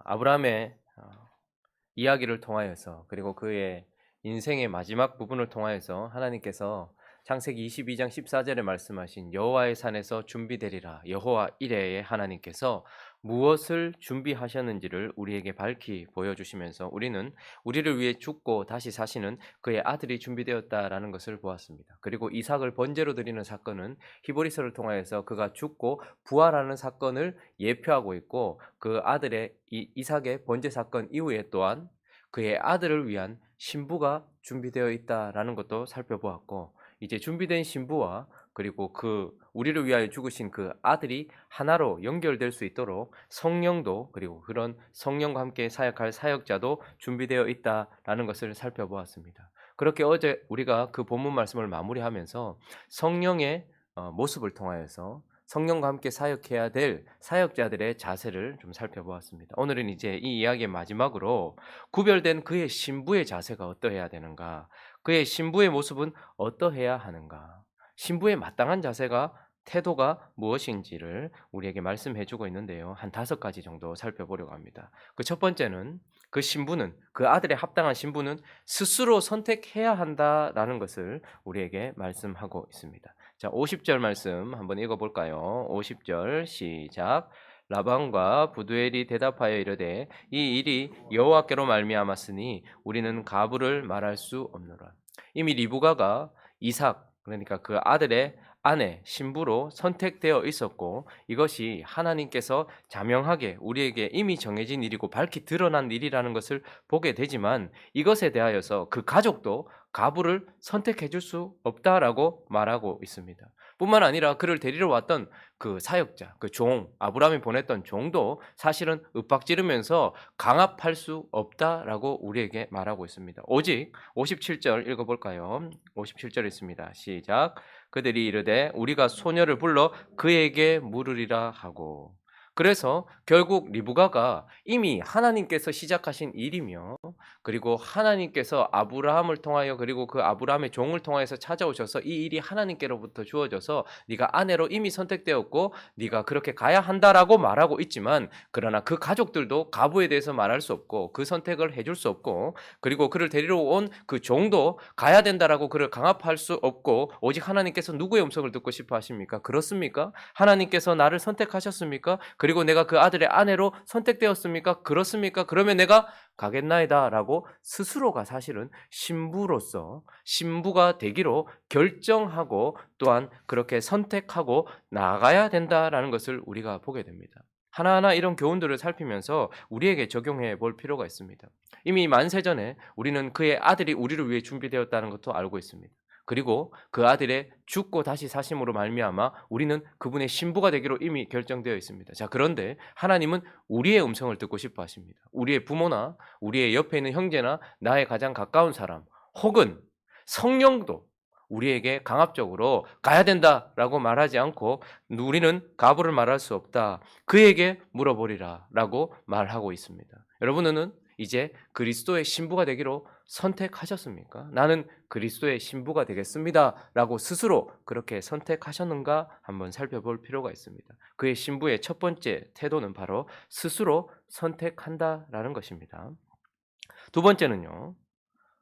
아브라함의 이야기를 통하여서 그리고 그의 인생의 마지막 부분을 통하여서 하나님께서 창세기 22장 14절에 말씀하신 여호와의 산에서 준비되리라 여호와 이레의 하나님께서 무엇을 준비하셨는지를 우리에게 밝히 보여주시면서 우리는 우리를 위해 죽고 다시 사시는 그의 아들이 준비되었다라는 것을 보았습니다. 그리고 이삭을 번제로 드리는 사건은 히브리서를 통하여서 그가 죽고 부활하는 사건을 예표하고 있고 그 아들의 이삭의 번제 사건 이후에 또한 그의 아들을 위한 신부가 준비되어 있다라는 것도 살펴보았고 이제 준비된 신부와 그리고 그 우리를 위하여 죽으신 그 아들이 하나로 연결될 수 있도록 성령도 그리고 그런 성령과 함께 사역할 사역자도 준비되어 있다라는 것을 살펴보았습니다. 그렇게 어제 우리가 그 본문 말씀을 마무리하면서 성령의 모습을 통하여서 성령과 함께 사역해야 될 사역자들의 자세를 좀 살펴보았습니다. 오늘은 이제 이 이야기의 마지막으로 구별된 그의 신부의 자세가 어떠해야 되는가? 그의 신부의 모습은 어떠해야 하는가? 신부의 마땅한 자세가 태도가 무엇인지를 우리에게 말씀해 주고 있는데요. 한 5가지 정도 살펴보려고 합니다. 그 첫 번째는 그 신부는 그 아들의 합당한 신부는 스스로 선택해야 한다라는 것을 우리에게 말씀하고 있습니다. 자, 50절 말씀 한번 읽어 볼까요? 50절 시작. 라반과 부두엘이 대답하여 이르되 이 일이 여호와께로 말미암았으니 우리는 가부를 말할 수 없노라. 이미 리브가가 이삭 그러니까 그 아들의 아내 신부로 선택되어 있었고 이것이 하나님께서 자명하게 우리에게 이미 정해진 일이고 밝히 드러난 일이라는 것을 보게 되지만 이것에 대하여서 그 가족도 가부를 선택해 줄 수 없다라고 말하고 있습니다. 뿐만 아니라 그를 데리러 왔던 그 사역자, 그 종, 아브라함이 보냈던 종도 사실은 윽박지르면서 강압할 수 없다라고 우리에게 말하고 있습니다. 오직 57절 읽어볼까요? 57절 있습니다. 시작. 그들이 이르되 우리가 소녀를 불러 그에게 물으리라 하고. 그래서 결국 리브가가 이미 하나님께서 시작하신 일이며 그리고 하나님께서 아브라함을 통하여 그리고 그 아브라함의 종을 통해서 찾아오셔서 이 일이 하나님께로부터 주어져서 네가 아내로 이미 선택되었고 네가 그렇게 가야 한다라고 말하고 있지만 그러나 그 가족들도 가부에 대해서 말할 수 없고 그 선택을 해줄 수 없고 그리고 그를 데리러 온 그 종도 가야 된다라고 그를 강압할 수 없고 오직 하나님께서 누구의 음성을 듣고 싶어 하십니까? 그렇습니까? 하나님께서 나를 선택하셨습니까? 그리고 내가 그 아들의 아내로 선택되었습니까? 그렇습니까? 그러면 내가 가겠나이다라고 스스로가 사실은 신부로서 신부가 되기로 결정하고 또한 그렇게 선택하고 나아가야 된다라는 것을 우리가 보게 됩니다. 하나하나 이런 교훈들을 살피면서 우리에게 적용해 볼 필요가 있습니다. 이미 만세전에 우리는 그의 아들이 우리를 위해 준비되었다는 것도 알고 있습니다. 그리고 그 아들의 죽고 다시 사심으로 말미암아 우리는 그분의 신부가 되기로 이미 결정되어 있습니다. 자, 그런데 하나님은 우리의 음성을 듣고 싶어 하십니다. 우리의 부모나 우리의 옆에 있는 형제나 나의 가장 가까운 사람 혹은 성령도 우리에게 강압적으로 가야 된다라고 말하지 않고 우리는 가부를 말할 수 없다. 그에게 물어보리라라고 말하고 있습니다. 여러분은 이제 그리스도의 신부가 되기로 선택하셨습니까? 나는 그리스도의 신부가 되겠습니다라고 스스로 그렇게 선택하셨는가 한번 살펴볼 필요가 있습니다. 그의 신부의 첫 번째 태도는 바로 스스로 선택한다라는 것입니다. 두 번째는요.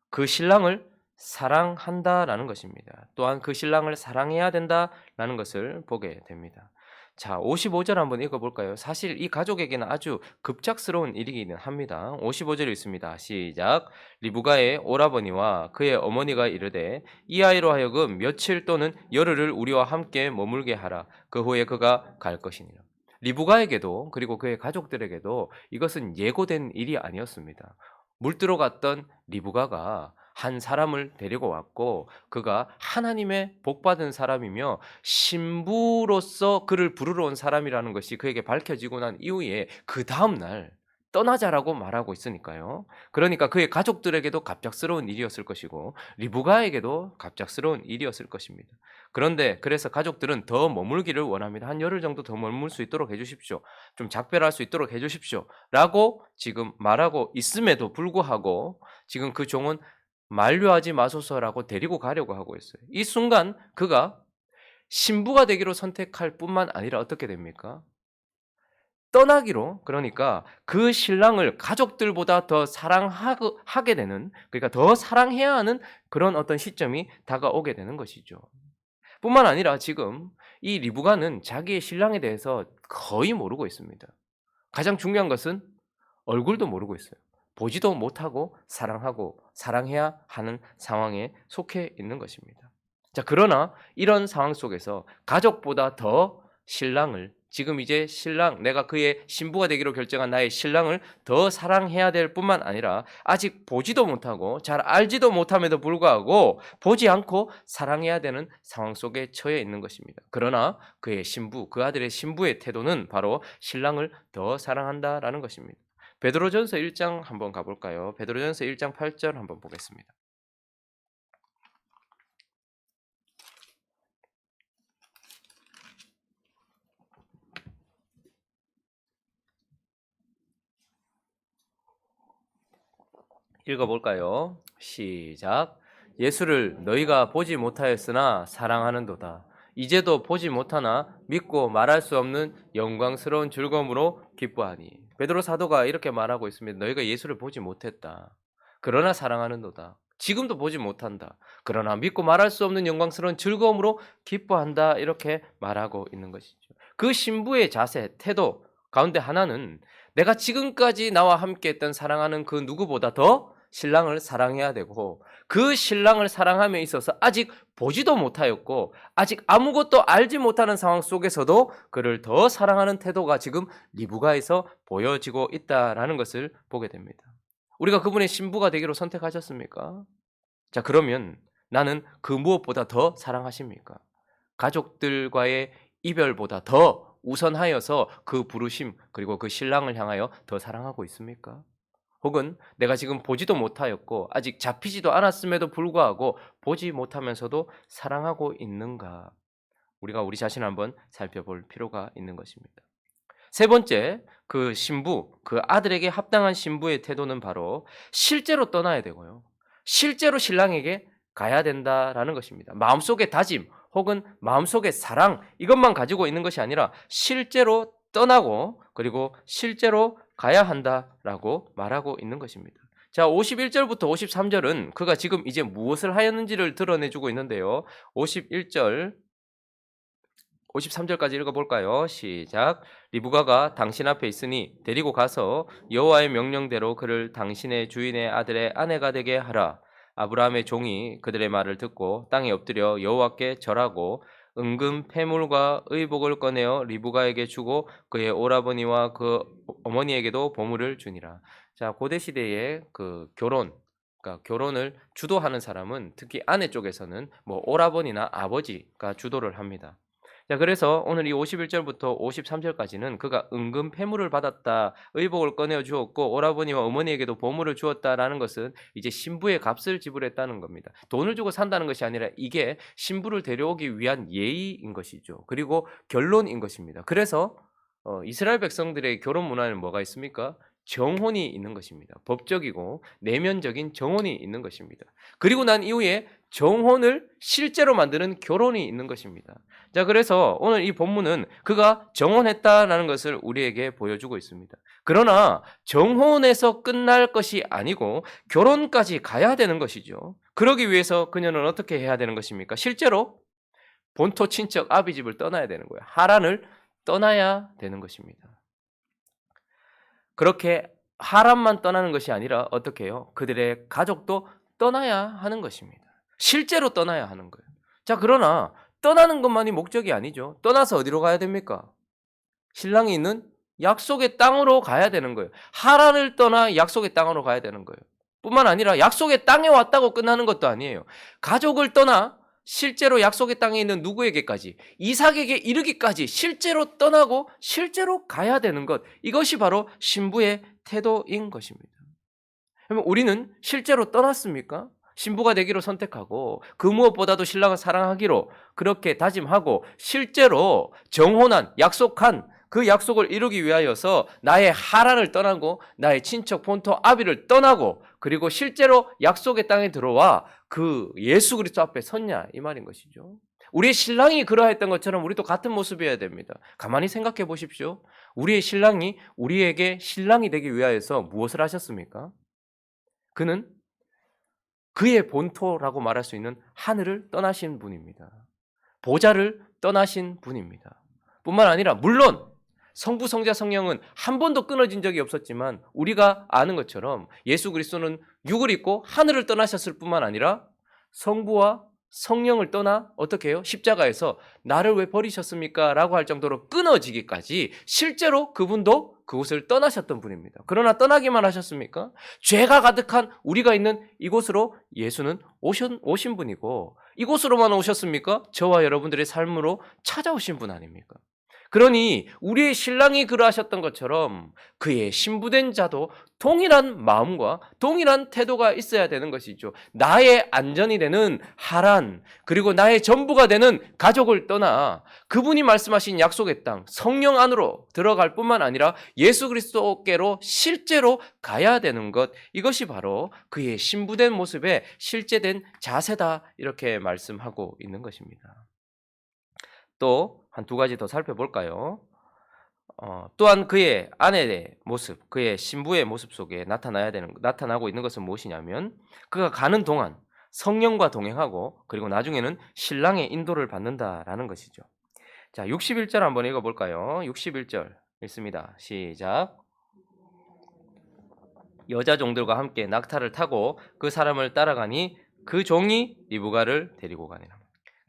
그 신랑을 사랑한다라는 것입니다. 또한 그 신랑을 사랑해야 된다라는 것을 보게 됩니다. 자, 55절 한번 읽어볼까요? 사실 이 가족에게는 아주 급작스러운 일이기는 합니다. 55절 있습니다. 시작. 리브가의 오라버니와 그의 어머니가 이르되 이 아이로 하여금 며칠 또는 열흘을 우리와 함께 머물게 하라. 그 후에 그가 갈 것이니라. 리브가에게도 그리고 그의 가족들에게도 이것은 예고된 일이 아니었습니다. 물들어 갔던 리브가가 한 사람을 데리고 왔고 그가 하나님의 복받은 사람이며 신부로서 그를 부르러 온 사람이라는 것이 그에게 밝혀지고 난 이후에 그 다음 날 떠나자라고 말하고 있으니까요. 그러니까 그의 가족들에게도 갑작스러운 일이었을 것이고 리브가에게도 갑작스러운 일이었을 것입니다. 그런데 그래서 가족들은 더 머물기를 원합니다. 한 열흘 정도 더 머물 수 있도록 해주십시오. 좀 작별할 수 있도록 해주십시오. 라고 지금 말하고 있음에도 불구하고 지금 그 종은 만류하지 마소서라고 데리고 가려고 하고 있어요. 이 순간 그가 신부가 되기로 선택할 뿐만 아니라 어떻게 됩니까? 떠나기로, 그러니까 그 신랑을 가족들보다 더 사랑하게 되는, 그러니까 더 사랑해야 하는 그런 어떤 시점이 다가오게 되는 것이죠. 뿐만 아니라 지금 이 리브가는 자기의 신랑에 대해서 거의 모르고 있습니다. 가장 중요한 것은 얼굴도 모르고 있어요. 보지도 못하고 사랑하고 사랑해야 하는 상황에 속해 있는 것입니다. 자, 그러나 이런 상황 속에서 가족보다 더 신랑을, 지금 이제 신랑, 내가 그의 신부가 되기로 결정한 나의 신랑을 더 사랑해야 될 뿐만 아니라 아직 보지도 못하고 잘 알지도 못함에도 불구하고 보지 않고 사랑해야 되는 상황 속에 처해 있는 것입니다. 그러나 그의 신부, 그 아들의 신부의 태도는 바로 신랑을 더 사랑한다라는 것입니다. 베드로전서 1장 한번 가볼까요? 베드로전서 1장 8절 한번 보겠습니다. 읽어볼까요? 시작. 예수를 너희가 보지 못하였으나 사랑하는도다. 이제도 보지 못하나 믿고 말할 수 없는 영광스러운 즐거움으로 기뻐하니. 베드로 사도가 이렇게 말하고 있습니다. 너희가 예수를 보지 못했다. 그러나 사랑하는도다. 지금도 보지 못한다. 그러나 믿고 말할 수 없는 영광스러운 즐거움으로 기뻐한다. 이렇게 말하고 있는 것이죠. 그 신부의 자세, 태도 가운데 하나는 내가 지금까지 나와 함께 했던 사랑하는 그 누구보다 더 신랑을 사랑해야 되고, 그 신랑을 사랑함에 있어서 아직 보지도 못하였고 아직 아무것도 알지 못하는 상황 속에서도 그를 더 사랑하는 태도가 지금 리브가에서 보여지고 있다라는 것을 보게 됩니다. 우리가 그분의 신부가 되기로 선택하셨습니까? 자, 그러면 나는 그 무엇보다 더 사랑하십니까? 가족들과의 이별보다 더 우선하여서 그 부르심, 그리고 그 신랑을 향하여 더 사랑하고 있습니까? 혹은 내가 지금 보지도 못하였고 아직 잡히지도 않았음에도 불구하고 보지 못하면서도 사랑하고 있는가? 우리가 우리 자신을 한번 살펴볼 필요가 있는 것입니다. 세 번째, 그 신부, 그 아들에게 합당한 신부의 태도는 바로 실제로 떠나야 되고요, 실제로 신랑에게 가야 된다라는 것입니다. 마음속의 다짐 혹은 마음속의 사랑, 이것만 가지고 있는 것이 아니라 실제로 떠나고 그리고 실제로 가야 한다라고 말하고 있는 것입니다. 자, 51절부터 53절은 그가 지금 이제 무엇을 하였는지를 드러내주고 있는데요. 51절 53절까지 읽어볼까요? 시작. 리브가가 당신 앞에 있으니 데리고 가서 여호와의 명령대로 그를 당신의 주인의 아들의 아내가 되게 하라. 아브라함의 종이 그들의 말을 듣고 땅에 엎드려 여호와께 절하고 은금 패물과 의복을 꺼내어 리브가에게 주고 그의 오라버니와 그 어머니에게도 보물을 주니라. 자, 고대 시대의 그 결혼, 그러니까 결혼을 주도하는 사람은 특히 아내 쪽에서는 뭐 오라버니나 아버지가 주도를 합니다. 자, 그래서 오늘 이 51절부터 53절까지는 그가 은금 패물을 받았다, 의복을 꺼내어 주었고 오라버니와 어머니에게도 보물을 주었다라는 것은 이제 신부의 값을 지불했다는 겁니다. 돈을 주고 산다는 것이 아니라 이게 신부를 데려오기 위한 예의인 것이죠. 그리고 결론인 것입니다. 그래서 이스라엘 백성들의 결혼 문화에는 뭐가 있습니까? 정혼이 있는 것입니다. 법적이고 내면적인 정혼이 있는 것입니다. 그리고 난 이후에 정혼을 실제로 만드는 결혼이 있는 것입니다. 자, 그래서 오늘 이 본문은 그가 정혼했다라는 것을 우리에게 보여주고 있습니다. 그러나 정혼에서 끝날 것이 아니고 결혼까지 가야 되는 것이죠. 그러기 위해서 그녀는 어떻게 해야 되는 것입니까? 실제로 본토 친척 아비집을 떠나야 되는 거예요. 하란을 떠나야 되는 것입니다. 그렇게 하란만 떠나는 것이 아니라 어떻게 해요? 그들의 가족도 떠나야 하는 것입니다. 실제로 떠나야 하는 거예요. 자, 그러나 떠나는 것만이 목적이 아니죠. 떠나서 어디로 가야 됩니까? 신랑이 있는 약속의 땅으로 가야 되는 거예요. 하란을 떠나 약속의 땅으로 가야 되는 거예요. 뿐만 아니라 약속의 땅에 왔다고 끝나는 것도 아니에요. 가족을 떠나 실제로 약속의 땅에 있는 누구에게까지, 이삭에게 이르기까지 실제로 떠나고 실제로 가야 되는 것, 이것이 바로 신부의 태도인 것입니다. 그러면 우리는 실제로 떠났습니까? 신부가 되기로 선택하고 그 무엇보다도 신랑을 사랑하기로 그렇게 다짐하고 실제로 정혼한, 약속한 그 약속을 이루기 위하여서 나의 하란을 떠나고 나의 친척 본토 아비를 떠나고 그리고 실제로 약속의 땅에 들어와 그 예수 그리스도 앞에 섰냐, 이 말인 것이죠. 우리의 신랑이 그러했던 것처럼 우리도 같은 모습이어야 됩니다. 가만히 생각해 보십시오. 우리의 신랑이 우리에게 신랑이 되기 위하여서 무엇을 하셨습니까? 그는 그의 본토라고 말할 수 있는 하늘을 떠나신 분입니다. 보좌를 떠나신 분입니다. 뿐만 아니라 물론 성부, 성자, 성령은 한 번도 끊어진 적이 없었지만 우리가 아는 것처럼 예수 그리스도는 육을 입고 하늘을 떠나셨을 뿐만 아니라 성부와 성령을 떠나 어떻게 해요? 십자가에서 나를 왜 버리셨습니까? 라고 할 정도로 끊어지기까지 실제로 그분도 그곳을 떠나셨던 분입니다. 그러나 떠나기만 하셨습니까? 죄가 가득한 우리가 있는 이곳으로 예수는 오신 분이고 이곳으로만 오셨습니까? 저와 여러분들의 삶으로 찾아오신 분 아닙니까? 그러니 우리의 신랑이 그러하셨던 것처럼 그의 신부된 자도 동일한 마음과 동일한 태도가 있어야 되는 것이죠. 나의 안전이 되는 하란, 그리고 나의 전부가 되는 가족을 떠나 그분이 말씀하신 약속의 땅 성령 안으로 들어갈 뿐만 아니라 예수 그리스도께로 실제로 가야 되는 것, 이것이 바로 그의 신부된 모습의 실제된 자세다, 이렇게 말씀하고 있는 것입니다. 또 한 두 가지 더 살펴볼까요? 또한 그의 아내의 모습, 그의 신부의 모습 속에 나타나고 있는 것은 무엇이냐면 그가 가는 동안 성령과 동행하고 그리고 나중에는 신랑의 인도를 받는다라는 것이죠. 자, 61절 한번 읽어볼까요? 61절 읽습니다. 시작. 여자 종들과 함께 낙타를 타고 그 사람을 따라가니 그 종이 리브가를 데리고 가니라.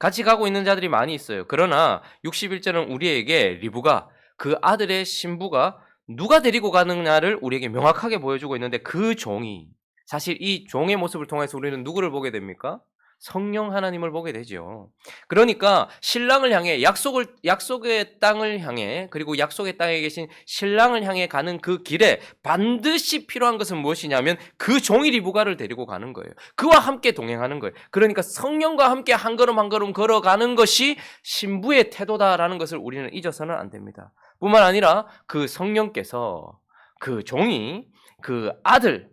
같이 가고 있는 자들이 많이 있어요. 그러나 61절은 우리에게 리브가, 그 아들의 신부가 누가 데리고 가느냐를 우리에게 명확하게 보여주고 있는데 그 종이, 사실 이 종의 모습을 통해서 우리는 누구를 보게 됩니까? 성령 하나님을 보게 되죠. 그러니까 신랑을 향해 약속의 땅을 향해, 그리고 약속의 땅에 계신 신랑을 향해 가는 그 길에 반드시 필요한 것은 무엇이냐면 그 종이 리브가를 데리고 가는 거예요. 그와 함께 동행하는 거예요. 그러니까 성령과 함께 한 걸음 한 걸음 걸어가는 것이 신부의 태도다라는 것을 우리는 잊어서는 안 됩니다. 뿐만 아니라 그 성령께서 그 종이 그 아들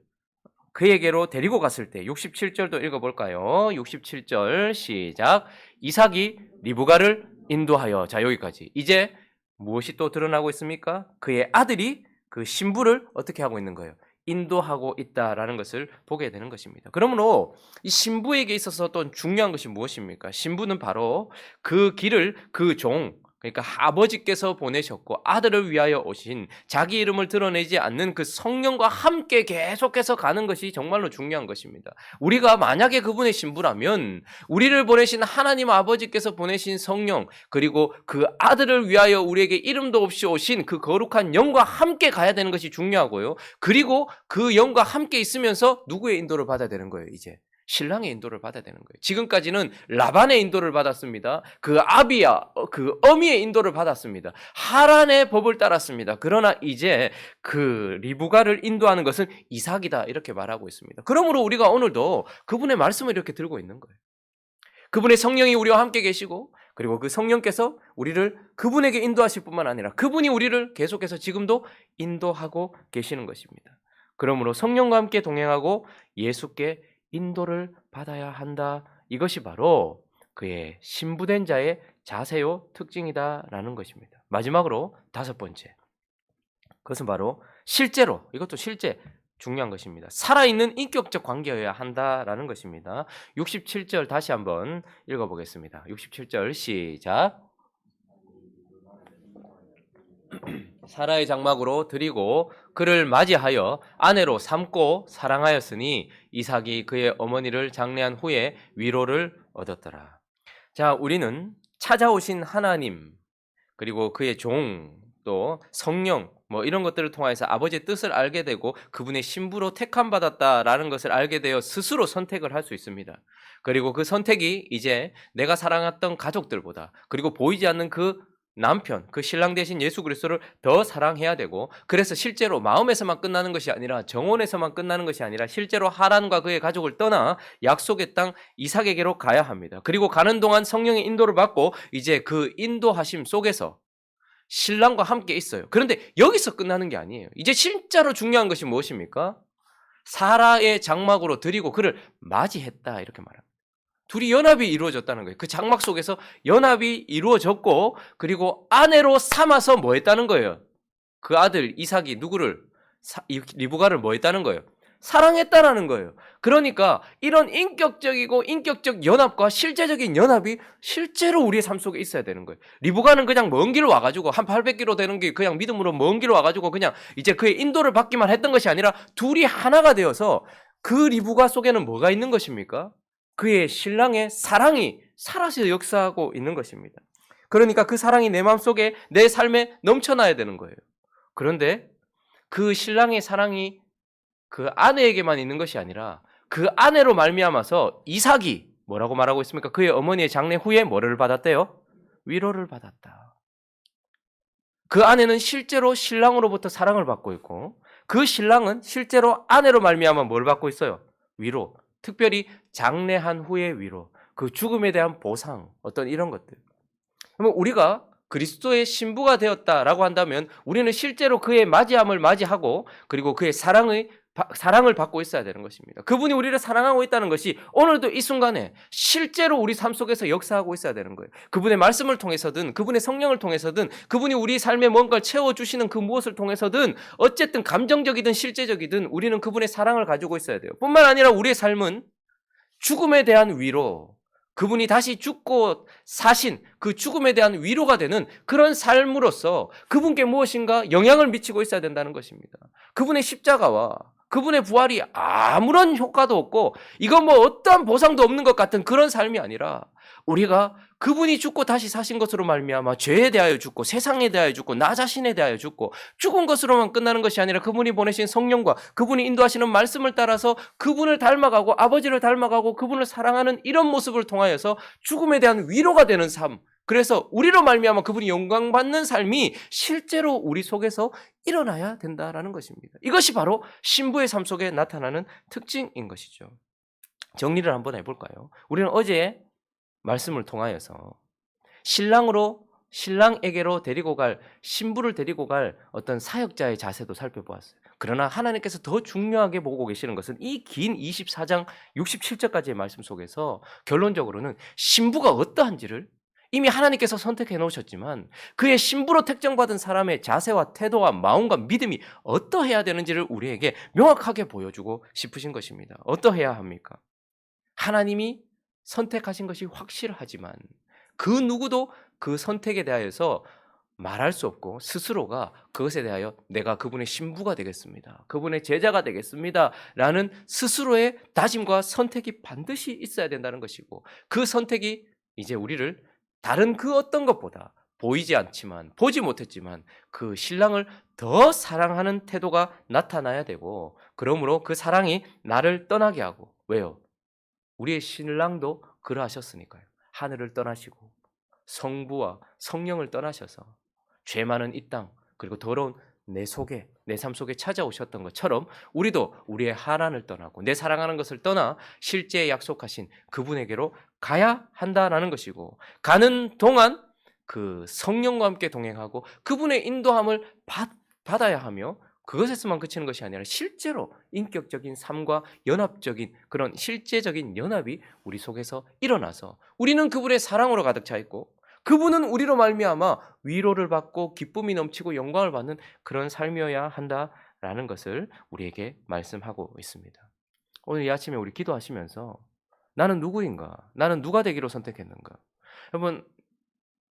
그에게로 데리고 갔을 때 67절도 읽어볼까요? 67절 시작. 이삭이 리브가를 인도하여, 자 여기까지. 이제 무엇이 또 드러나고 있습니까? 그의 아들이 그 신부를 어떻게 하고 있는 거예요? 인도하고 있다라는 것을 보게 되는 것입니다. 그러므로 이 신부에게 있어서 또 중요한 것이 무엇입니까? 신부는 바로 그 길을 그 종, 그러니까 아버지께서 보내셨고 아들을 위하여 오신, 자기 이름을 드러내지 않는 그 성령과 함께 계속해서 가는 것이 정말로 중요한 것입니다. 우리가 만약에 그분의 신부라면 우리를 보내신 하나님 아버지께서 보내신 성령, 그리고 그 아들을 위하여 우리에게 이름도 없이 오신 그 거룩한 영과 함께 가야 되는 것이 중요하고요. 그리고 그 영과 함께 있으면서 누구의 인도를 받아야 되는 거예요? 이제 신랑의 인도를 받아야 되는 거예요. 지금까지는 라반의 인도를 받았습니다. 그 아비야, 그 어미의 인도를 받았습니다. 하란의 법을 따랐습니다. 그러나 이제 그 리브가를 인도하는 것은 이삭이다, 이렇게 말하고 있습니다. 그러므로 우리가 오늘도 그분의 말씀을 이렇게 들고 있는 거예요. 그분의 성령이 우리와 함께 계시고, 그리고 그 성령께서 우리를 그분에게 인도하실 뿐만 아니라 그분이 우리를 계속해서 지금도 인도하고 계시는 것입니다. 그러므로 성령과 함께 동행하고 예수께 인도를 받아야 한다. 이것이 바로 그의 신부된 자의 자세요 특징이다라는 것입니다. 마지막으로 다섯 번째, 그것은 바로 실제로, 이것도 실제 중요한 것입니다. 살아있는 인격적 관계여야 한다라는 것입니다. 67절 다시 한번 읽어보겠습니다. 67절 시작. 사라의 장막으로 드리고 그를 맞이하여 아내로 삼고 사랑하였으니 이삭이 그의 어머니를 장례한 후에 위로를 얻었더라. 자, 우리는 찾아오신 하나님, 그리고 그의 종, 또 성령, 이런 것들을 통해서 아버지의 뜻을 알게 되고 그분의 신부로 택함 받았다라는 것을 알게 되어 스스로 선택을 할 수 있습니다. 그리고 그 선택이 이제 내가 사랑했던 가족들보다, 그리고 보이지 않는 그 남편, 그 신랑 대신 예수 그리스도를 더 사랑해야 되고, 그래서 실제로 마음에서만 끝나는 것이 아니라, 정원에서만 끝나는 것이 아니라 실제로 하란과 그의 가족을 떠나 약속의 땅 이삭에게로 가야 합니다. 그리고 가는 동안 성령의 인도를 받고 이제 그 인도하심 속에서 신랑과 함께 있어요. 그런데 여기서 끝나는 게 아니에요. 이제 진짜로 중요한 것이 무엇입니까? 사라의 장막으로 드리고 그를 맞이했다, 이렇게 말합니다. 둘이 연합이 이루어졌다는 거예요. 그 장막 속에서 연합이 이루어졌고, 그리고 아내로 삼아서 뭐 했다는 거예요? 그 아들 이삭이 누구를 리브가를 뭐 했다는 거예요? 사랑했다라는 거예요. 그러니까 이런 인격적 연합과 실제적인 연합이 실제로 우리의 삶 속에 있어야 되는 거예요. 리브가는 그냥 먼 길 와가지고 한 800km 되는 게 그냥 믿음으로 먼 길 와가지고 그냥 이제 그의 인도를 받기만 했던 것이 아니라 둘이 하나가 되어서 그 리브가 속에는 뭐가 있는 것입니까? 그의 신랑의 사랑이 살아서 역사하고 있는 것입니다. 그러니까 그 사랑이 내 마음속에 내 삶에 넘쳐나야 되는 거예요. 그런데 그 신랑의 사랑이 그 아내에게만 있는 것이 아니라 그 아내로 말미암아서 이삭이 뭐라고 말하고 있습니까? 그의 어머니의 장례 후에 뭐를 받았대요? 위로를 받았다. 그 아내는 실제로 신랑으로부터 사랑을 받고 있고 그 신랑은 실제로 아내로 말미암아 뭘 받고 있어요? 위로. 특별히 장례한 후의 위로. 그 죽음에 대한 보상, 어떤 이런 것들. 그러면 우리가 그리스도의 신부가 되었다라고 한다면 우리는 실제로 그의 맞이함을 맞이하고 그리고 그의 사랑을 받고 있어야 되는 것입니다. 그분이 우리를 사랑하고 있다는 것이 오늘도 이 순간에 실제로 우리 삶 속에서 역사하고 있어야 되는 거예요. 그분의 말씀을 통해서든 그분의 성령을 통해서든 그분이 우리 삶에 뭔가를 채워주시는 그 무엇을 통해서든 어쨌든 감정적이든 실제적이든 우리는 그분의 사랑을 가지고 있어야 돼요. 뿐만 아니라 우리의 삶은 죽음에 대한 위로, 그분이 다시 죽고 사신 그 죽음에 대한 위로가 되는 그런 삶으로서 그분께 무엇인가 영향을 미치고 있어야 된다는 것입니다. 그분의 십자가와 그분의 부활이 아무런 효과도 없고 이건 뭐 어떠한 보상도 없는 것 같은 그런 삶이 아니라 우리가 그분이 죽고 다시 사신 것으로 말미암아 죄에 대하여 죽고 세상에 대하여 죽고 나 자신에 대하여 죽고 죽은 것으로만 끝나는 것이 아니라 그분이 보내신 성령과 그분이 인도하시는 말씀을 따라서 그분을 닮아가고 아버지를 닮아가고 그분을 사랑하는 이런 모습을 통하여서 죽음에 대한 위로가 되는 삶, 그래서 우리로 말미암아 그분이 영광받는 삶이 실제로 우리 속에서 일어나야 된다라는 것입니다. 이것이 바로 신부의 삶 속에 나타나는 특징인 것이죠. 정리를 한번 해볼까요? 우리는 어제 말씀을 통하여서 신랑에게로 데리고 갈, 신부를 데리고 갈 어떤 사역자의 자세도 살펴보았어요. 그러나 하나님께서 더 중요하게 보고 계시는 것은 이 긴 24장 67절까지의 말씀 속에서 결론적으로는 신부가 어떠한지를 이미 하나님께서 선택해 놓으셨지만 그의 신부로 택정받은 사람의 자세와 태도와 마음과 믿음이 어떠해야 되는지를 우리에게 명확하게 보여주고 싶으신 것입니다. 어떠해야 합니까? 하나님이 선택하신 것이 확실하지만 그 누구도 그 선택에 대하여서 말할 수 없고 스스로가 그것에 대하여 내가 그분의 신부가 되겠습니다. 그분의 제자가 되겠습니다. 라는 스스로의 다짐과 선택이 반드시 있어야 된다는 것이고 그 선택이 이제 우리를 다른 그 어떤 것보다 보이지 않지만 보지 못했지만 그 신랑을 더 사랑하는 태도가 나타나야 되고 그러므로 그 사랑이 나를 떠나게 하고 왜요? 우리의 신랑도 그러하셨으니까요. 하늘을 떠나시고 성부와 성령을 떠나셔서 죄 많은 이 땅 그리고 더러운 내 속에 내 삶 속에 찾아오셨던 것처럼 우리도 우리의 하나님을 떠나고 내 사랑하는 것을 떠나 실제 약속하신 그분에게로 가야 한다라는 것이고 가는 동안 그 성령과 함께 동행하고 그분의 인도함을 받아야 하며 그것에서만 그치는 것이 아니라 실제로 인격적인 삶과 연합적인 그런 실제적인 연합이 우리 속에서 일어나서 우리는 그분의 사랑으로 가득 차 있고 그분은 우리로 말미암아 위로를 받고 기쁨이 넘치고 영광을 받는 그런 삶이어야 한다라는 것을 우리에게 말씀하고 있습니다. 오늘 이 아침에 우리 기도하시면서 나는 누구인가? 나는 누가 되기로 선택했는가? 여러분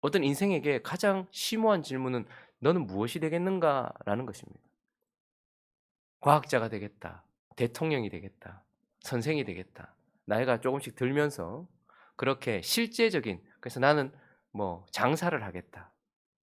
어떤 인생에게 가장 심오한 질문은 너는 무엇이 되겠는가라는 것입니다. 과학자가 되겠다. 대통령이 되겠다. 선생이 되겠다. 나이가 조금씩 들면서 그렇게 실제적인 그래서 나는 뭐 장사를 하겠다.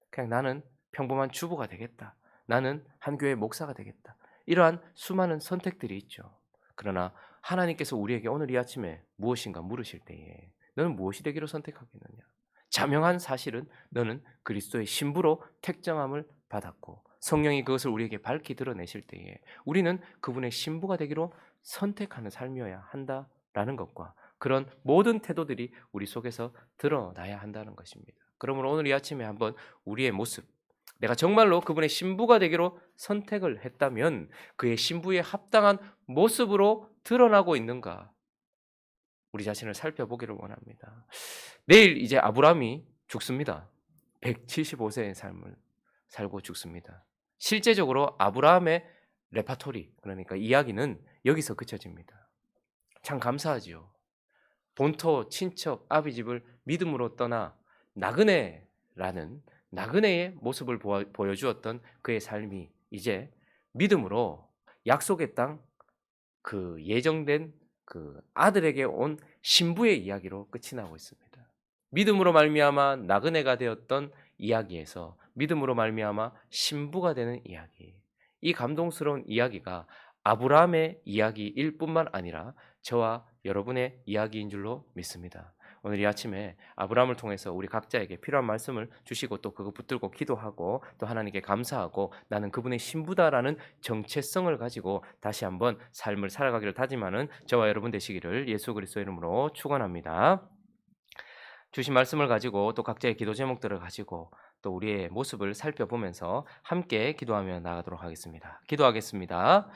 그냥 나는 평범한 주부가 되겠다. 나는 한 교회 목사가 되겠다. 이러한 수많은 선택들이 있죠. 그러나 하나님께서 우리에게 오늘 이 아침에 무엇인가 물으실 때에 너는 무엇이 되기로 선택하겠느냐? 자명한 사실은 너는 그리스도의 신부로 택정함을 받았고 성령이 그것을 우리에게 밝히 드러내실 때에 우리는 그분의 신부가 되기로 선택하는 삶이어야 한다라는 것과 그런 모든 태도들이 우리 속에서 드러나야 한다는 것입니다. 그러므로 오늘 이 아침에 한번 우리의 모습, 내가 정말로 그분의 신부가 되기로 선택을 했다면 그의 신부에 합당한 모습으로 드러나고 있는가? 우리 자신을 살펴보기를 원합니다. 내일 이제 아브라함이 죽습니다. 175세의 삶을 살고 죽습니다. 실제적으로 아브라함의 레파토리, 그러니까 이야기는 여기서 그쳐집니다. 참 감사하지요. 본토 친척 아비 집을 믿음으로 떠나 나그네라는 나그네의 모습을 보여주었던 그의 삶이 이제 믿음으로 약속의 땅, 그 예정된 그 아들에게 온 신부의 이야기로 끝이 나고 있습니다. 믿음으로 말미암아 나그네가 되었던 이야기에서 믿음으로 말미암아 신부가 되는 이야기. 이 감동스러운 이야기가 아브라함의 이야기일 뿐만 아니라 저와 여러분의 이야기인 줄로 믿습니다. 오늘 이 아침에 아브라함을 통해서 우리 각자에게 필요한 말씀을 주시고 또 그거 붙들고 기도하고 또 하나님께 감사하고 나는 그분의 신부다라는 정체성을 가지고 다시 한번 삶을 살아가기를 다짐하는 저와 여러분 되시기를 예수 그리스도 이름으로 축원합니다. 주신 말씀을 가지고 또 각자의 기도 제목들을 가지고 또 우리의 모습을 살펴보면서 함께 기도하며 나가도록 하겠습니다. 기도하겠습니다.